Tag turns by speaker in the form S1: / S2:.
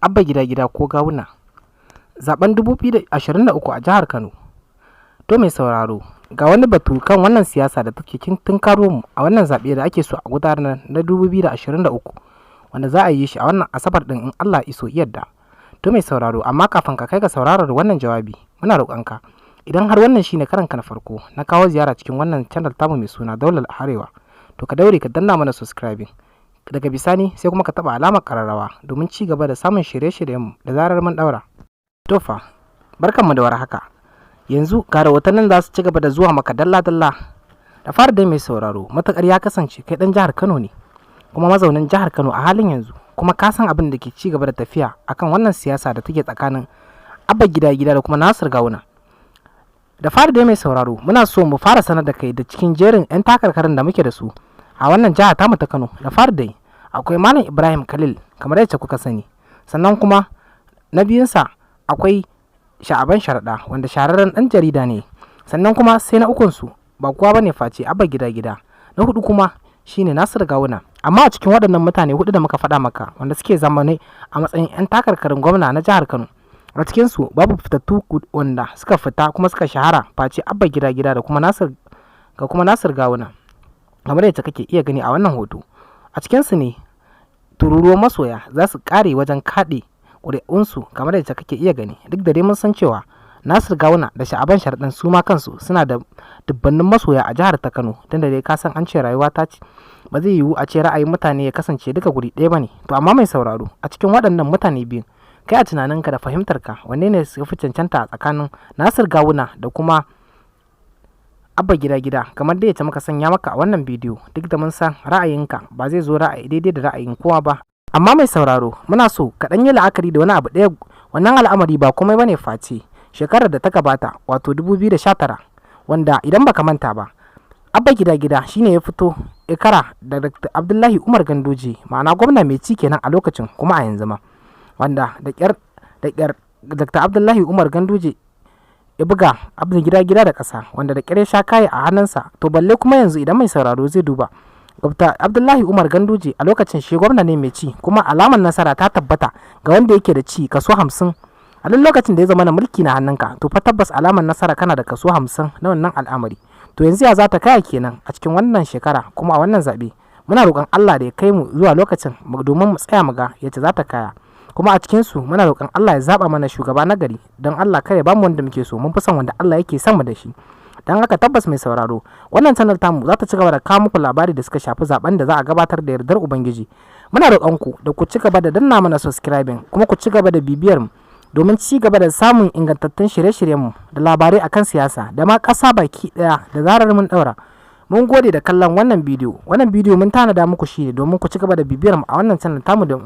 S1: Abba gida ko gawuna. Zaben 2023 a jihar Kano. To mai sauraro, ga wani batu kan wannan siyasa da take tunkaro mu a wannan zaɓe da ake so a gudanar na 2023 wanda za a yi shi a wannan asabar din in Allah iso yadda. To mai sauraro, amma kafin ka kai ga sauraron wannan jawabi, muna roƙonka idan har wannan shine karanka na farko na kawo ziyara cikin wannan channel tamu mai suna Daular Arewa, to ka daure ka danna mana subscribing. Daga bisani sai kuma ka taba alamar kararrawa domin ci gaba da samun shirye-shiryenmu da zarar mun daura. To fa, barkanmu da warhaka. Yanzu ga rahotannin za su ci gaba da zuwa maka dalla-dalla. Da fara dai mai sauraro, matakar ya kasance kai dan jihar Kano ne, kuma mazaunin jihar Kano a halin yanzu, kuma ka san abin da ke ci gaba da tafiya akan wannan siyasa da take tsakanin Abba gida da kuma Nasir Gawuna. Da fara dai mai sauraro, muna so mu fara sanar da kai da cikin jerin 'yan takarkarin da muke da su a wannan jiha tamu ta Kano. Da fara dai akwai Malam Ibrahim Khalil kamar yadda kuka sani, sannan kuma na biyunsa akwai Sha'aban Sharaɗa wanda shahararren ɗan jarida ne, sannan kuma sai na ukunsu ba kowa bane face Abba gida na hudu kuma shine Nasir Gawuna. Amma a cikin waɗannan mutane hudu da muka faɗa maka wanda suke zamane a matsayin 'yan takarkarin gwamna na jihar Kano, a cikinsu babu fitattu wanda suka fita kuma suka shahara face Abba gida da kuma Nasir Gawuna kamar yadda kake iya gani a wannan hoto. A cikinsu ne tururuwan masoya za su kare wajen kaɗe ƙuri'unsu kamar yadda kake iya gani, duk da dai mun san cewa Nasir Gawuna da Sha'aban Sharaɗan su ma kansu suna da dubbannin masoya a jihar ta Kano, tun da dai ka san an ce rayuwa ta ce ba zai yiwu a ce ra'ayin mutane ya kasance duka guri ɗaya ba ne. To amma mai sauraro, a cikin waɗannan mutane biyun, kai a tunaninka da fahimtarka wanne ne su fi cancanta a tsakanin Nasir Gawuna da kuma Abba gida kamar da ya muka sanya maka a wannan bidiyo, duk da mun san ra'ayinka ba zai zo ra'ayi daidai da ra'ayin kowa ba. Amma mai sauraro, muna so ka ɗan yi la'akari da wani abu ɗaya. Wannan al'amari ba komai bane face shekarar da ta gabata, wato 2019, wanda idan baka manta ba, Abba gida shine ya fito ikara da Dr. Abdullahi Umar Ganduje, ma'ana gwamna mai ci kenan a lokacin kuma a yanzu ma, wanda da ƙyar Dr. Abdullahi Umar Ganduje ya buga Abba gida da ƙasa, wanda da ƙyar ya sha kaye a hannunsa. To balle kuma yanzu idan mai sauraro zai duba, Dr. Abdullahi Umar Ganduje a lokacin shi gwamna ne mai ci, kuma alamar nasara ta tabbata ga wanda yake da ci kaso 50. A duk lokacin da ya zama na mulki na hannunka, to fa tabbas alamar nasara kana da kaso 50 na wannan al'amari. To yanzu ya za ta kaya kenan a cikin wannan shekara kuma a wannan zaɓe. Muna roƙon Allah da ya kai mu zuwa lokacin domin mu tsaya mu ga yadda za ta kaya. Kuma a cikinsu muna roƙon Allah ya zaɓa mana shugaba na gari, don Allah kare ba mu wanda muke so, mun fi son wanda Allah yake son mu da shi. Don haka tabbas mai sauraro, wannan channel tamu za ta ci gaba da kawo muku labari da suka shafi zaben da za a gabatar da yardar Ubangiji. Muna roƙon ku da ku ci gaba da danna mana subscribing, kuma ku ci gaba da bibiyar mu domin ci gaba da samun ingantattun shirye-shiryenmu da labarai akan siyasa da ma ƙasa baki ɗaya da zarar mun ɗaura. Mun gode da kallon wannan bidiyo. Wannan bidiyo mun tanada muku shi ne domin ku ci gaba da bibiyar mu a wannan channel tamu da